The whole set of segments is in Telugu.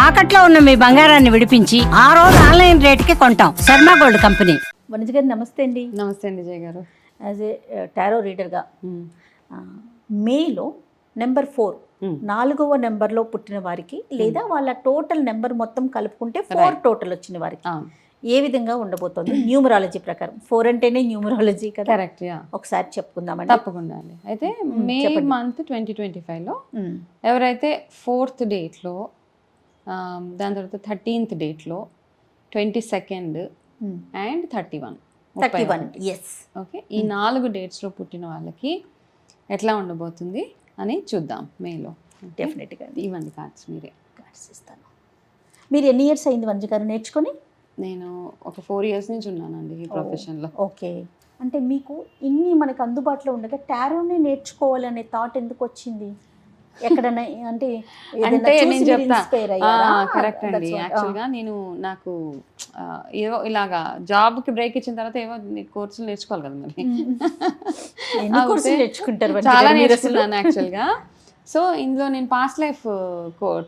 తాకట్లో ఉన్న మీ బంగారాన్ని విడిపించి ఆ రోజు ఆన్లైన్ రేటుకి కొంటాం. Sharma gold company. వనిజ గారు నమస్తే అండి. నమస్తే అండి జయ గారు. యాజ్ ఏ టారో రీడర్గా మేలో నెంబర్ 4 4వ నెంబర్లో పుట్టిన వారికి లేదా వాళ్ళ టోటల్ నెంబర్ మొత్తం కలుపుకుంటే 4 టోటల్ వచ్చిన వారికి ఏ విధంగా ఉండబోతోంది న్యూమరాలజీ ప్రకారం? 4 అంటేనే న్యూమరాలజీ కదా. కరెక్ట్. ఒకసారి చెప్పుకుందామండి. తప్పకుండా అండి. అయితే మే మంత్ 2025లో ఎవరైతే 4th డేట్లో, దాని తర్వాత 13th డేట్లో, 22nd అండ్ 31 ఎస్ ఓకే, ఈ 4 డేట్స్లో పుట్టిన వాళ్ళకి ఎట్లా ఉండబోతుంది అని చూద్దాం మేలో. డెఫినెట్గా ఇవ్వండి కార్డ్స్, మీరే. కార్డ్స్ ఇస్తాను. మీరు ఎన్ని ఇయర్స్ అయింది వనిజ గారు నేర్చుకొని? నేను ఒక 4 years నుంచి ఉన్నానండి ఈ ప్రొఫెషన్లో. ఓకే. అంటే మీకు ఇన్ని మనకు అందుబాటులో ఉండగా టారోనే నేర్చుకోవాలి అనే థాట్ ఎందుకు వచ్చింది? ఎక్కడన్నా అంటే నేను చెప్తా. కరెక్ట్ అండి. యాక్చువల్గా నాకు ఏవో ఇలాగా జాబ్కి బ్రేక్ ఇచ్చిన తర్వాత ఏవో కోర్సులు నేర్చుకోవాలి కదా మరి. చాలా నేర్చుకున్నాను యాక్చువల్గా. సో ఇందులో నేను పాస్ట్ లైఫ్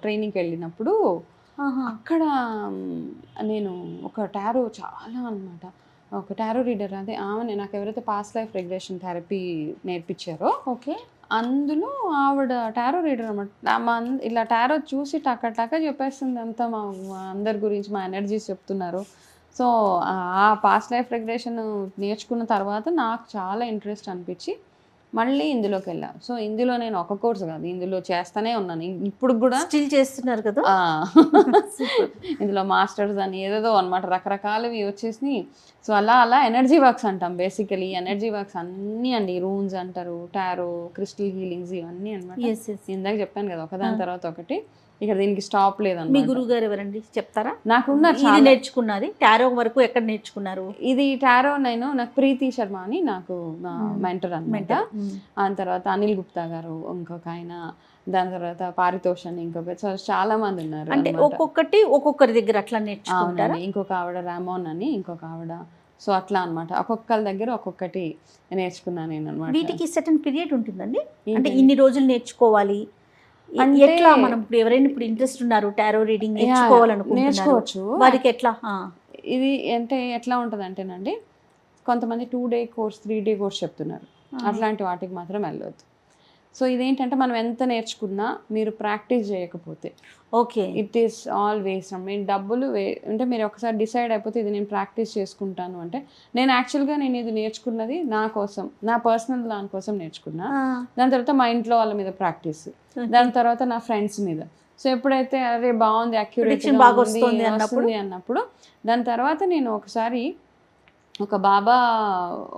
ట్రైనింగ్కి వెళ్ళినప్పుడు అక్కడ నేను ఒక టారో ఒక టారో రీడర్, అదే ఆమె నాకు ఎవరైతే పాస్ట్ లైఫ్ రిగ్రెషన్ థెరపీ నేర్పించారో, ఓకే, అందులో ఆవిడ టారో రీడర్ అనమాట. ఇలా టారో చూసి టక్క చెప్పేస్తుంది అంతా, మా అందరి గురించి మా ఎనర్జీస్ చెప్తున్నారు. సో ఆ పాస్ట్ లైఫ్ రిగ్రెషన్ నేర్చుకున్న తర్వాత నాకు చాలా ఇంట్రెస్ట్ అనిపించి మళ్ళీ ఇందులోకి వెళ్ళా. సో ఇందులో నేను ఒక కోర్సు కాదు, ఇందులో చేస్తానే ఉన్నాను, ఇప్పుడు కూడా స్టిల్ చేస్తున్నారు కదా. ఇందులో మాస్టర్స్ అని ఏదేదో అనమాట, రకరకాలవి వచ్చేసి. సో అలా ఎనర్జీ వర్క్స్ అంటాం బేసికలీ. ఎనర్జీ వర్క్స్ అన్నీ అండి, రూన్స్ అంటారు, టారో, క్రిస్టల్ హీలింగ్స్, ఇవన్నీ అనమాట. ఇందాక చెప్పాను కదా, ఒకదాని తర్వాత ఒకటి. ఇక్కడ దీనికి స్టాప్ లేదన్నమాట. మీ గురువు గారు ఎవరండి చెప్తారా? నాకున్నారు. నేర్చుకున్నది టారో వరకు ఎక్కడ నేర్చుకున్నారు? ఇది టారో నాకు ప్రీతి శర్మ అని నాకు నా మెంటర్ అనమాట. దాని తర్వాత అనిల్ గుప్తా గారు ఇంకొక ఆయన, దాని తర్వాత పారితోష్ అని ఇంకొక, చాలా మంది ఉన్నారు. అంటే ఒక్కొక్కరి దగ్గర అట్లా నేర్చుకుంటారా? ఇంకొక ఆవిడ రామోన్ అని ఇంకొక ఆవిడ. సో అట్లా అనమాట, ఒక్కొక్కరి దగ్గర ఒక్కొక్కటి నేర్చుకున్నాను నేను అనమాట. వీటికి సర్టెన్ పీరియడ్ ఉంటుందండి, అంటే ఇన్ని రోజులు నేర్చుకోవాలి ఎట్లా? మనం ఇప్పుడు ఎవరైనా ఇప్పుడు ఇంట్రెస్ట్ ఉన్నారు టారో రీడింగ్ నేర్చుకోవచ్చు, వారికి ఎట్లా? ఇది అంటే ఎట్లా ఉంటుంది అంటేనండి, కొంతమంది 2 day కోర్స్ 3 day కోర్స్ చెప్తున్నారు, అట్లాంటి వాటికి మాత్రం వెళ్ళొద్దు. సో ఇదేంటంటే మనం ఎంత నేర్చుకున్నా మీరు ప్రాక్టీస్ చేయకపోతే, okay, it is all waste. మీరు డబ్బులు అంటే మీరు ఒకసారి డిసైడ్ అయిపోతే ఇది నేను ప్రాక్టీస్ చేసుకుంటాను అంటే, నేను యాక్చువల్గా ఇది నేర్చుకున్నది నా కోసం, నా పర్సనల్ దానికోసం నేర్చుకున్నా. దాని తర్వాత మా ఇంట్లో వాళ్ళ మీద ప్రాక్టీస్, దాని తర్వాత నా ఫ్రెండ్స్ మీద. సో ఎప్పుడైతే అరే బాగుంది, అక్యురేట్ అన్నప్పుడు, దాని తర్వాత నేను ఒకసారి ఒక బాబా,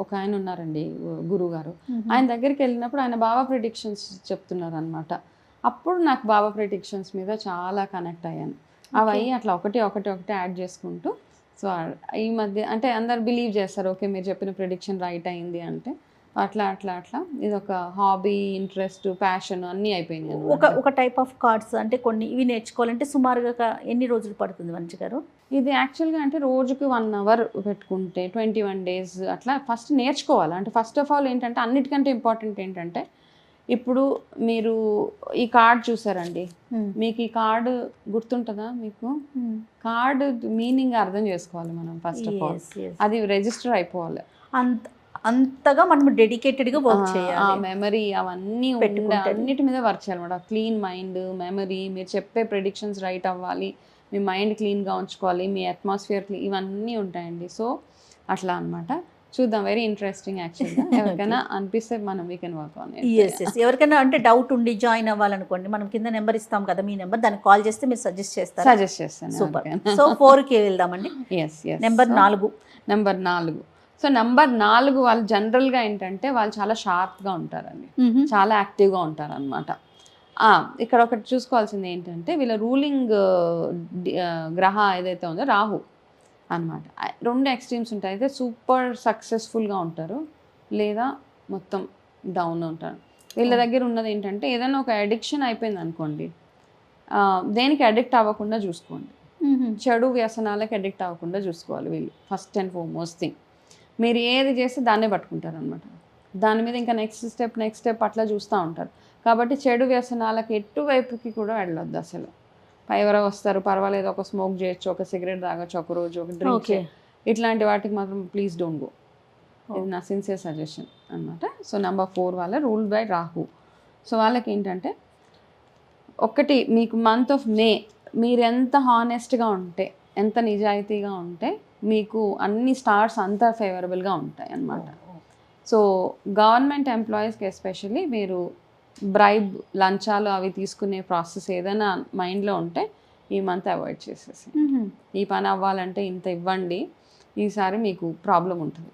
ఒక ఆయన ఉన్నారండి గురువు గారు, ఆయన దగ్గరికి వెళ్ళినప్పుడు ఆయన బాబా ప్రిడిక్షన్స్ చెప్తున్నారు అనమాట. అప్పుడు నాకు బాబా ప్రిడిక్షన్స్ మీద చాలా కనెక్ట్ అయ్యాను. అవి అట్లా ఒకటి యాడ్ చేసుకుంటూ, సో ఈ మధ్య అంటే అందరు బిలీవ్ చేస్తారు, ఓకే మీరు చెప్పిన ప్రిడిక్షన్ రైట్ అయింది అంటే, అట్లా ఇది ఒక హాబీ, ఇంట్రెస్ట్, ప్యాషన్ అన్నీ అయిపోయినాయి. ఒక టైప్ ఆఫ్ కార్డ్స్ అంటే కొన్ని ఇవి నేర్చుకోవాలంటే సుమారుగా ఎన్ని రోజులు పడుతుంది మంచి గారు? ఇది యాక్చువల్గా అంటే రోజుకి 1 hour పెట్టుకుంటే 21 days అట్లా ఫస్ట్ నేర్చుకోవాలి. అంటే ఫస్ట్ ఆఫ్ ఆల్ ఏంటంటే, అన్నిటికంటే ఇంపార్టెంట్ ఏంటంటే, ఇప్పుడు మీరు ఈ కార్డ్ చూసారండి, మీకు ఈ కార్డు గుర్తుంటుందా? మీకు కార్డు మీనింగ్ అర్థం చేసుకోవాలి మనం ఫస్ట్ ఆఫ్ ఆల్, అది రిజిస్టర్ అయిపోవాలి. అంతగా మనం డెడికేటెడ్గా వర్క్ చేయాలి. మెమరీ అవన్నీ అన్నిటి మీద వర్క్ చేయాలన్నమాట. క్లీన్ మైండ్, మెమరీ, మీరు చెప్పే ప్రెడిక్షన్స్ రైట్ అవ్వాలి, మీ మైండ్ క్లీన్గా ఉంచుకోవాలి, మీ అట్మాస్ఫియర్ ఇవన్నీ ఉంటాయండి. సో అట్లా అనమాట. చూద్దాం, వెరీ ఇంట్రెస్టింగ్ యాక్చువల్గా. ఎవరికైనా అనిపిస్తే మనం we can work on it. ఎవరికైనా అంటే డౌట్ ఉండి జాయిన్ అవ్వాలనుకోండి, మనం కింద నెంబర్ ఇస్తాం కదా, మీ నెంబర్, దానికి కాల్ చేస్తే మీరు సజెస్ట్ చేస్తాను. సూపర్. సో 4కి వెళ్దామండి. నెంబర్ 4. సో నెంబర్ 4 వాళ్ళు జనరల్గా ఏంటంటే వాళ్ళు చాలా షార్ప్గా ఉంటారండి, చాలా యాక్టివ్గా ఉంటారు అనమాట. ఇక్కడ ఒకటి చూసుకోవాల్సింది ఏంటంటే, వీళ్ళ రూలింగ్ గ్రహ ఏదైతే ఉందో రాహు అనమాట. 2 ఎక్స్ట్రీమ్స్ ఉంటాయి. అయితే సూపర్ సక్సెస్ఫుల్గా ఉంటారు, లేదా మొత్తం డౌన్ ఉంటారు. వీళ్ళ దగ్గర ఉన్నది ఏంటంటే, ఏదైనా ఒక అడిక్షన్ అయిపోయింది అనుకోండి, దేనికి అడిక్ట్ అవ్వకుండా చూసుకోండి, చెడు వ్యసనాలకు అడిక్ట్ అవ్వకుండా చూసుకోవాలి వీళ్ళు. ఫస్ట్ అండ్ ఫార్మోస్ట్ థింగ్, మీరు ఏది చేస్తే దాన్నే పట్టుకుంటారు అనమాట. దాని మీద ఇంకా నెక్స్ట్ స్టెప్ అట్లా చూస్తూ ఉంటారు. కాబట్టి చెడు వ్యసనాలకు ఎటువైపుకి కూడా వెళ్ళొద్దు అసలు. ఎవరో వస్తారు, పర్వాలేదు ఒక స్మోక్ చేయొచ్చు, ఒక సిగరెట్ తాగొచ్చు ఒక రోజు, ఒక డ్రింక్, ఇట్లాంటి వాటికి మాత్రం ప్లీజ్ డోంట్ గో. ఇది నా సిన్సియర్ సజెషన్ అనమాట. సో నెంబర్ 4 వాళ్ళ రూల్డ్ బై రాహు. సో వాళ్ళకి ఏంటంటే, ఒకటి మీకు మంత్ ఆఫ్ మే మీరు ఎంత హానెస్ట్గా ఉంటే, ఎంత నిజాయితీగా ఉంటే మీకు అన్ని స్టార్స్ అంతా ఫేవరబుల్గా ఉంటాయి అన్నమాట. సో గవర్నమెంట్ ఎంప్లాయీస్కి ఎస్పెషల్లీ మీరు బ్రైబ్, లంచాలు అవి తీసుకునే ప్రాసెస్ ఏదైనా మైండ్లో ఉంటే ఈ మంత్ అవాయిడ్ చేసేసి, ఈ పని అవ్వాలంటే ఇంత ఇవ్వండి, ఈసారి మీకు ప్రాబ్లం ఉంటుంది.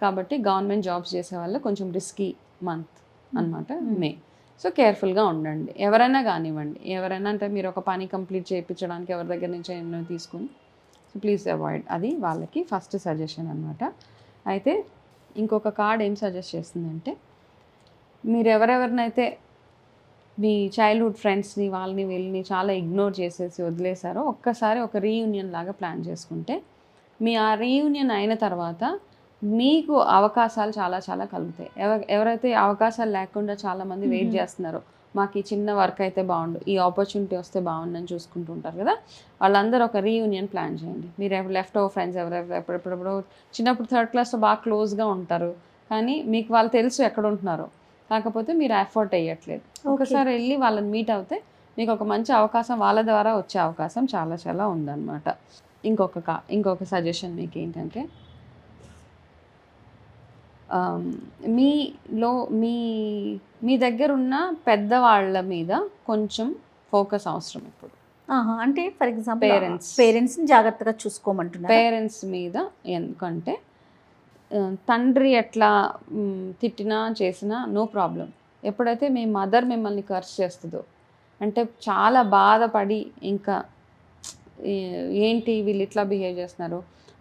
కాబట్టి గవర్నమెంట్ జాబ్స్ చేసే వాళ్ళు కొంచెం రిస్కీ మంత్ అన్నమాట మే. సో కేర్ఫుల్గా ఉండండి. ఎవరైనా కానివ్వండి, ఎవరైనా అంటే మీరు ఒక పని కంప్లీట్ చేయించడానికి ఎవరి దగ్గర నుంచి ఎన్నో తీసుకుని, సో ప్లీజ్ అవాయిడ్. అది వాళ్ళకి ఫస్ట్ సజెషన్ అనమాట. అయితే ఇంకొక కార్డ్ ఏం సజెస్ట్ చేస్తుందంటే, మీరు ఎవరెవరినైతే మీ చైల్డ్హుడ్ ఫ్రెండ్స్ని వాళ్ళని వీళ్ళని చాలా ఇగ్నోర్ చేసేసి వదిలేశారో, ఒక్కసారి ఒక రీయూనియన్ లాగా ప్లాన్ చేసుకుంటే, మీ ఆ రీయూనియన్ అయిన తర్వాత మీకు అవకాశాలు చాలా చాలా కలుగుతాయి. ఎవరైతే అవకాశాలు లేకుండా చాలామంది వెయిట్ చేస్తున్నారో, మాకు ఈ చిన్న వర్క్ అయితే బాగుండు, ఈ ఆపర్చునిటీ వస్తే బాగుండని చూసుకుంటూ ఉంటారు కదా, వాళ్ళందరూ ఒక రీయూనియన్ ప్లాన్ చేయండి. మీరు లెఫ్ట్ ఓవర్ ఫ్రెండ్స్ ఎప్పుడెప్పుడు చిన్నప్పుడు 3rd క్లాస్లో బాగా క్లోజ్గా ఉంటారు, కానీ మీకు వాళ్ళు తెలుసు ఎక్కడ ఉంటున్నారో, కాకపోతే మీరు ఎఫర్ట్ వేయట్లేదు. ఒకసారి వెళ్ళి వాళ్ళని మీట్ అవుతే మీకు ఒక మంచి అవకాశం వాళ్ళ ద్వారా వచ్చే అవకాశం చాలా చాలా ఉందన్నమాట. ఇంకొక సజెషన్ మీకు ఏంటంటే, మీలో మీ దగ్గర ఉన్న పెద్దవాళ్ళ మీద కొంచెం ఫోకస్ అవసరం ఇప్పుడు. అంటే ఫర్ ఎగ్జాంపుల్ పేరెంట్స్ని జాగ్రత్తగా చూసుకోమంటున్నారు. పేరెంట్స్ మీద, ఎందుకంటే తండ్రి ఎట్లా తిట్టినా చేసినా నో ప్రాబ్లం. ఎప్పుడైతే మీ మదర్ మిమ్మల్ని కర్స్ చేస్తుందో, అంటే చాలా బాధపడి ఇంకా ఏంటి వీళ్ళు ఇట్లా బిహేవ్ చేస్తున్నారు,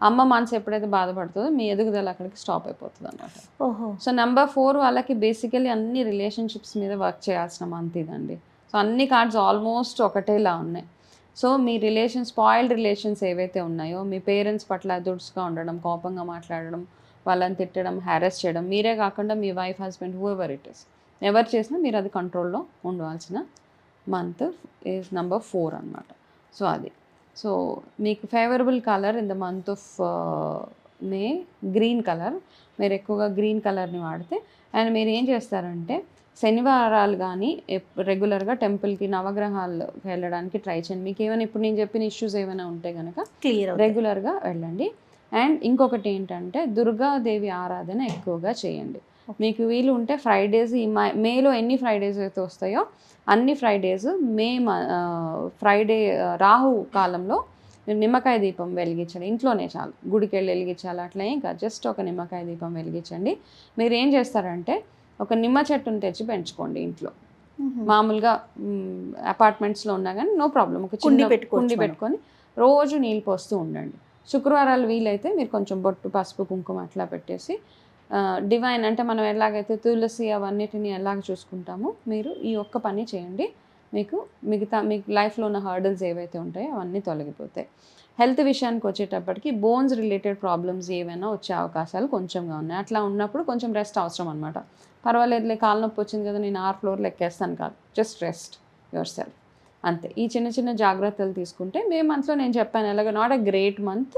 అమ్మ మనసు ఎప్పుడైతే బాధపడుతుందో మీ ఎదుగుదల అక్కడికి స్టాప్ అయిపోతుంది అనమాట. సో నెంబర్ 4 వాళ్ళకి బేసికలీ అన్ని రిలేషన్షిప్స్ మీద వర్క్ చేయాల్సిన మంత్ ఇదండి. సో అన్ని కార్డ్స్ ఆల్మోస్ట్ ఒకటేలా ఉన్నాయి. సో మీ స్పాయిల్డ్ రిలేషన్స్ ఏవైతే ఉన్నాయో, మీ పేరెంట్స్ పట్ల దుడుసుగా ఉండడం, కోపంగా మాట్లాడడం, వాళ్ళని తిట్టడం, హ్యారెస్ చేయడం, మీరే కాకుండా మీ wife, husband, whoever it is, ఎవరు చేసినా మీరు అది కంట్రోల్లో ఉండవలసిన మంత్ ఈజ్ నెంబర్ 4 అనమాట. సో అది. సో మీకు favourable colour in the month of May green colour. మీరు ఎక్కువగా గ్రీన్ కలర్ని వాడితే, అండ్ మీరు ఏం చేస్తారంటే శనివారాలు కానీ రెగ్యులర్గా టెంపుల్కి, నవగ్రహాలు వెళ్ళడానికి ట్రై చేయండి. మీకు ఏమైనా ఇప్పుడు నేను చెప్పిన ఇష్యూస్ ఏమైనా ఉంటే కనుక రెగ్యులర్గా వెళ్ళండి. అండ్ ఇంకొకటి ఏంటంటే దుర్గాదేవి ఆరాధన ఎక్కువగా చేయండి. మీకు వీలు ఉంటే ఫ్రైడేస్, ఈ మేలో ఎన్ని ఫ్రైడేస్ అయితే వస్తాయో అన్ని ఫ్రైడేస్ ఫ్రైడే రాహు కాలంలో నిమ్మకాయ దీపం వెలిగించండి. ఇంట్లోనే చాలు, గుడికి వెళ్ళి వెలిగించాలి అట్లా ఏం కాదు, జస్ట్ ఒక నిమ్మకాయ దీపం వెలిగించండి. మీరు ఏం చేస్తారంటే ఒక నిమ్మ చెట్టును తెచ్చి పెంచుకోండి ఇంట్లో. మామూలుగా అపార్ట్మెంట్స్లో ఉన్నా కానీ నో ప్రాబ్లం, ఒక చిన్న కుండి పెట్టుకొని రోజు నీళ్ళు పోస్తూ ఉండండి. శుక్రవారాలు వీలైతే మీరు కొంచెం బొట్టు, పసుపు, కుంకుమ అట్లా పెట్టేసి, డివైన్ అంటే మనం ఎలాగైతే తులసి అవన్నిటిని ఎలాగ చూసుకుంటామో మీరు ఈ ఒక్క పని చేయండి. మీకు లైఫ్లో ఉన్న హర్డల్స్ ఏవైతే ఉంటాయో అవన్నీ తొలగిపోతాయి. హెల్త్ విషయానికి వచ్చేటప్పటికి బోన్స్ రిలేటెడ్ ప్రాబ్లమ్స్ ఏవైనా వచ్చే అవకాశాలు కొంచెంగా ఉన్నాయి. అట్లా ఉన్నప్పుడు కొంచెం రెస్ట్ అవసరం అనమాట. పర్వాలేదులే, కాలు నొప్పి వచ్చింది కదా నేను 6 ఫ్లోర్లు ఎక్కేస్తాను కాదు, జస్ట్ రెస్ట్ యువర్ సెల్ఫ్ అంతే. ఈ చిన్న చిన్న జాగ్రత్తలు తీసుకుంటే మే మంత్లో నేను చెప్పాను ఎలాగో నాట్ ఎ గ్రేట్ మంత్.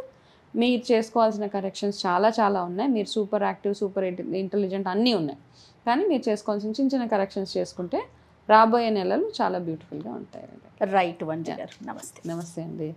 మీరు చేసుకోవాల్సిన కరెక్షన్స్ చాలా చాలా ఉన్నాయి. మీరు సూపర్ యాక్టివ్, సూపర్ ఇంటెలిజెంట్ అన్నీ ఉన్నాయి, కానీ మీరు చేసుకోవాల్సిన చిన్న చిన్న కరెక్షన్స్ చేసుకుంటే రాబోయే నెలలు చాలా బ్యూటిఫుల్గా ఉంటాయి. రైట్ వంజీ గారు, నమస్తే. నమస్తే అండి.